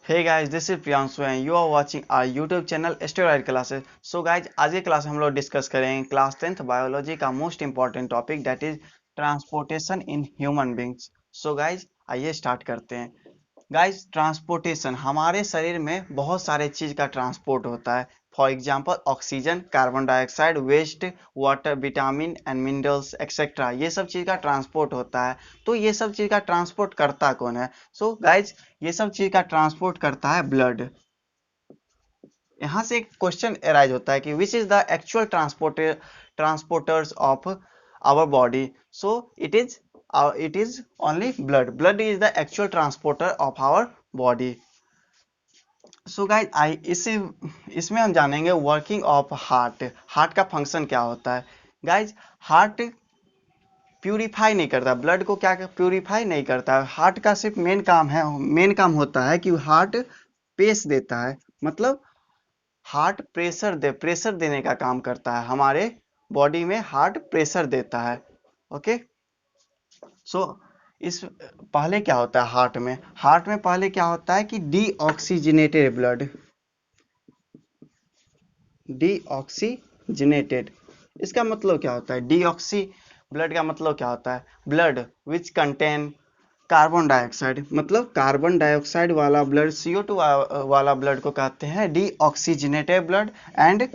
Hey guys, this is Priyanshu and you are watching our YouTube channel Steroid Classes. So guys, आज ये class हम लोग discuss करेंगे class 10th biology का most important topic that is transportation in human beings. So guys आइए start करते हैं. Guys transportation, हमारे शरीर में बहुत सारे चीज का ट्रांसपोर्ट होता है. For example oxygen, carbon dioxide, waste, water, vitamin and minerals etcetera, ये सब चीज का ट्रांसपोर्ट होता है. तो ये सब चीज का ट्रांसपोर्ट करता कौन है? सो गाइज ये सब चीज का ट्रांसपोर्ट करता है ब्लड. यहाँ से एक क्वेश्चन अराइज होता है कि which is the actual transporters of our body. So it is only blood is the actual transporter of our body. So guys इसमें हम जानेंगे वर्किंग ऑफ हार्ट का फंक्शन क्या होता है. गाइज हार्ट प्यूरिफाई नहीं करता, ब्लड को क्या प्यूरिफाई नहीं करता. हार्ट का सिर्फ मेन काम होता है कि हार्ट पेस देता है. मतलब हार्ट प्रेशर देने का काम करता है. हमारे बॉडी में हार्ट प्रेशर देता है. ओके. सो इस पहले क्या होता है हार्ट में पहले क्या होता है कि डीऑक्सीजनेटेड. इसका मतलब क्या होता है? डीऑक्सी ब्लड का मतलब क्या होता है? Blood which contain carbon dioxide. मतलब कार्बन डाइऑक्साइड वाला ब्लड, CO2 वाला ब्लड को कहते हैं deoxygenated blood. And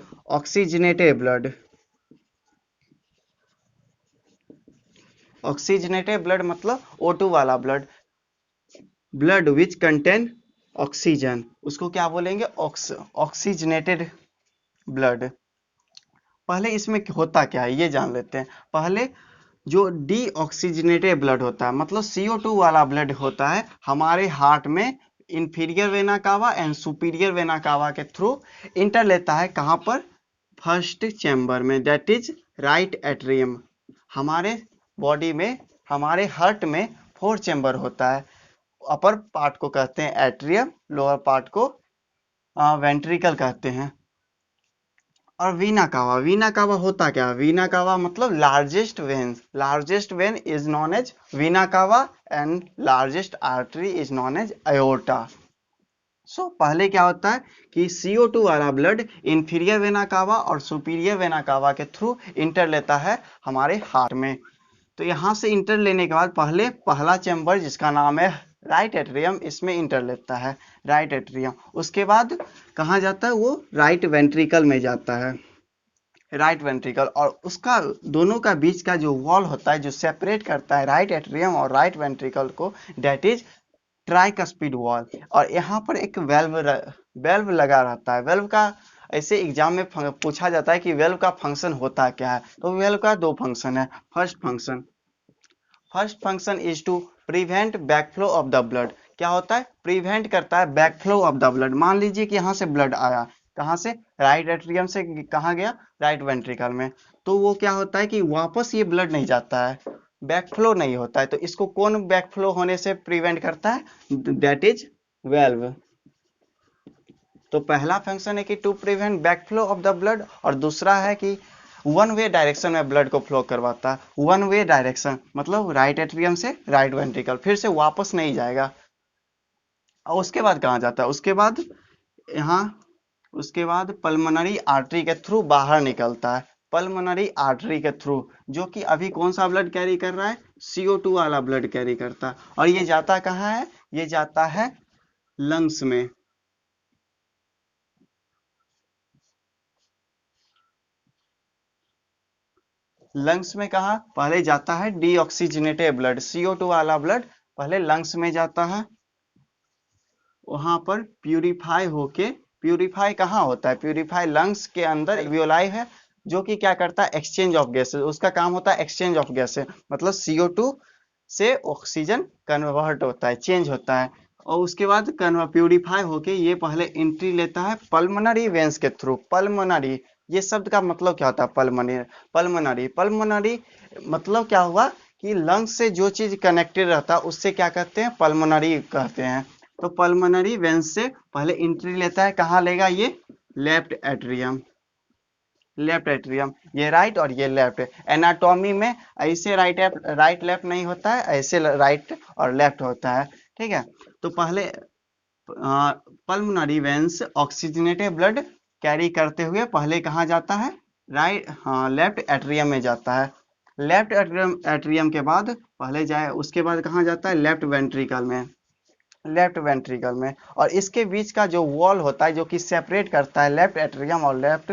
oxygenated blood मतलब O2 वाला ब्लड विच कंटेन ऑक्सीजन, उसको क्या बोलेंगे? Oxygenated blood. पहले इसमें होता क्या है ये जान लेते हैं. पहले जो डीऑक्सीजनेटेड ब्लड होता है, मतलब CO2 वाला ब्लड होता है, हमारे हार्ट में inferior vena cava and superior vena cava के थ्रू इंटर लेता है. कहाँ पर? फर्स्ट चैम्बर में, दैट इज राइट एट्रियम. हमारे बॉडी में, हमारे हार्ट में 4 चैम्बर होता है. अपर पार्ट को कहते हैं एट्रियम, लोअर पार्ट को वेंट्रिकल कहते हैं. और वीना कावा होता क्या? वीना कावा मतलब largest vein is known as vena cava and largest artery is known as aorta. So पहले क्या होता है कि CO2 वाला ब्लड इंफीरियर वेना कावा और सुपीरियर वेना कावा के थ्रू इंटर लेता है हमारे हार्ट में. तो यहाँ से इंटर लेने के बाद पहला चैम्बर जिसका नाम है राइट एट्रियम, इसमें इंटर लेता है राइट एट्रियम. उसके बाद कहाँ जाता है? वो राइट वेंट्रिकल में जाता है. राइट वेंट्रिकल और उसका दोनों का बीच का जो वॉल होता है, जो सेपरेट करता है राइट एट्रियम और राइट वेंट्रिकल को, डेट इज ट्राइकस्पिड वॉल. और यहाँ पर एक वेल्व लगा रहता है. वेल्व का ऐसे एग्जाम में पूछा जाता है कि वेल्व का फंक्शन होता क्या है. तो वेल्व का 2 फंक्शन है. First function is to prevent backflow of the blood. क्या होता है? प्रिवेंट करता है बैकफ्लो ऑफ द ब्लड. मान लीजिए कि यहाँ से ब्लड आया, कहाँ से? राइट एट्रियम से कहाँ गया? राइट वेंट्रिकल में. तो वो क्या होता है कि वापस ये ब्लड नहीं जाता है, बैकफ्लो नहीं होता है. तो इसको कौन बैकफ्लो होने से प्रिवेंट करता है? That is valve. तो पहला फंक्शन है कि to prevent backflow of the blood, और दूसरा है कि वन वे डायरेक्शन में ब्लड को फ्लो करवाता है. वन वे डायरेक्शन मतलब राइट एट्रियम से राइट वेंट्रिकल, फिर से वापस नहीं जाएगा. और उसके बाद कहाँ जाता है? उसके बाद पल्मोनरी आर्टरी के थ्रू बाहर निकलता है. पल्मोनरी आर्टरी के थ्रू, जो कि अभी कौन सा ब्लड कैरी कर रहा है? CO2 वाला ब्लड कैरी करता है. और ये जाता कहाँ है? ये जाता है लंग्स में. लंग्स में कहा? पहले जाता है डीऑक्सीजनेटेड ब्लड, CO2 वाला ब्लड पहले लंग्स में जाता है. वहां पर प्यूरिफाई कहाँ होता है? प्यूरिफाई लंग्स के अंदर एल्वियोलाई है, जो कि क्या करता है? Exchange of gases. उसका काम होता है एक्सचेंज ऑफ गैसेस, मतलब CO2 से ऑक्सीजन कन्वर्ट होता है, चेंज होता है. और उसके बाद प्यूरिफाई होके ये पहले एंट्री लेता है पल्मोनरी वेंस के थ्रू. पल्मोनरी, ये शब्द का मतलब क्या होता है? पल्मोनरी मतलब क्या हुआ कि लंग्स से जो चीज कनेक्टेड रहता है उससे क्या कहते हैं? पल्मोनरी कहते हैं. तो पल्मोनरी वेंस से पहले एंट्री लेता है. कहाँ लेगा ये? Left atrium. ये राइट और ये लेफ्ट. एनाटॉमी में ऐसे राइट लेफ्ट नहीं होता है, ऐसे राइट और लेफ्ट होता है. ठीक है. तो पहले pulmonary veins oxygenated blood carry करते हुए पहले कहाँ जाता है, लेफ्ट एट्रियम में जाता है। लेफ्ट एट्रियम के बाद पहले जाए, उसके बाद कहाँ जाता है, लेफ्ट वेंट्रिकल में, लेफ्ट वेंट्रिकल में। और इसके बीच का जो वॉल होता है जो कि सेपरेट करता है लेफ्ट एट्रियम और लेफ्ट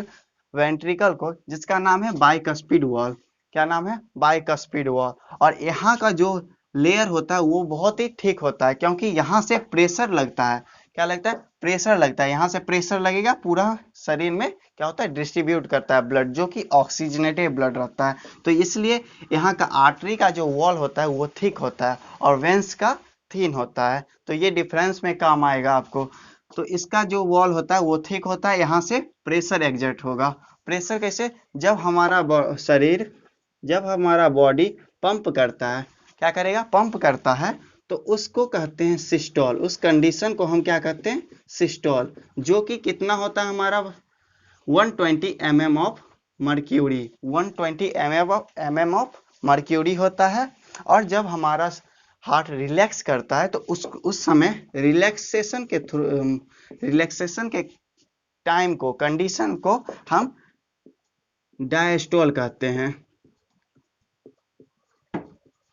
वेंट्रिकल को, जिसका नाम है बाइकस्पिड वॉल। क्या नाम है, बाइकस्पिड वॉल। और यहाँ का जो लेयर होता है वो बहुत ही थिक होता है, क्योंकि यहाँ से प्रेशर लगता है। क्या लगता है, प्रेशर लगता है। यहाँ से प्रेशर लगेगा, पूरा शरीर में क्या होता है, डिस्ट्रीब्यूट करता है ब्लड, जो कि ऑक्सीजनेटेड ब्लड रहता है। तो इसलिए यहाँ का आर्टरी का जो वॉल होता है वो थिक होता है और वेंस का थिन होता है। तो ये डिफरेंस में काम आएगा आपको। तो इसका जो वॉल होता है वो थिक होता है, यहाँ से प्रेशर एग्जर्ट होगा। प्रेशर कैसे, जब हमारा शरीर, जब हमारा बॉडी पंप करता है, क्या करेगा, पंप करता है, तो उसको कहते हैं सिस्टोल। उस कंडीशन को हम क्या कहते हैं, सिस्टोल। जो कि कितना होता है हमारा, 120 mm of mercury, 120 mm of mercury होता है। और जब हमारा हार्ट रिलैक्स करता है तो उस समय रिलैक्सेशन के थ्रू, रिलैक्सेशन के टाइम को, कंडीशन को हम डायस्टोल कहते हैं।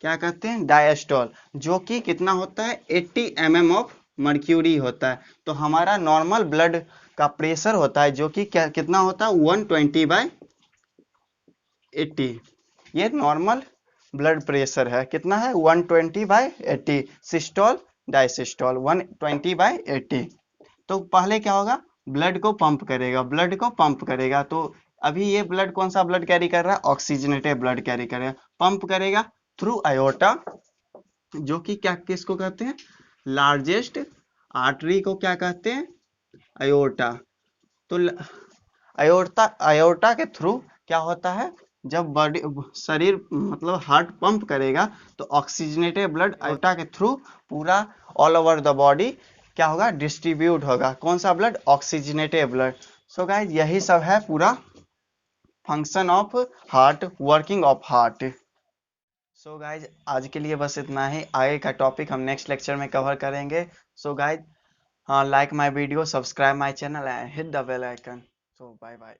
क्या कहते हैं, डायस्टोल। जो कि कितना होता है, 80 mm ऑफ मर्क्यूरी होता है। तो हमारा नॉर्मल ब्लड का प्रेशर होता है जो कि कितना होता है, 120/80। ये नॉर्मल ब्लड प्रेशर है, कितना है, 120/80। सिस्टोल डायसिस्टोल 120/80। तो पहले क्या होगा, ब्लड को पंप करेगा, ब्लड को पंप करेगा। तो अभी ये ब्लड कौन सा ब्लड कैरी कर रहा है, ऑक्सीजनेटेड ब्लड कैरी करेगा, पंप करेगा थ्रू अयोर्टा, जो कि क्या, किसको कहते हैं, लार्जेस्ट आर्टरी को क्या कहते हैं, अयोर्टा। तो अयोर्टा के थ्रू क्या होता है, जब बॉडी, शरीर मतलब हार्ट पंप करेगा तो ऑक्सीजनेटेड ब्लड अयोर्टा के थ्रू पूरा ऑल ओवर द बॉडी क्या होगा, डिस्ट्रीब्यूट होगा। कौन सा blood, oxygenated blood. So guys यही सब है पूरा function of heart, working of heart. So guys आज के लिए बस इतना ही। आगे का टॉपिक हम नेक्स्ट लेक्चर में कवर करेंगे। So guys, like my video, subscribe my channel and hit the bell icon. So bye bye.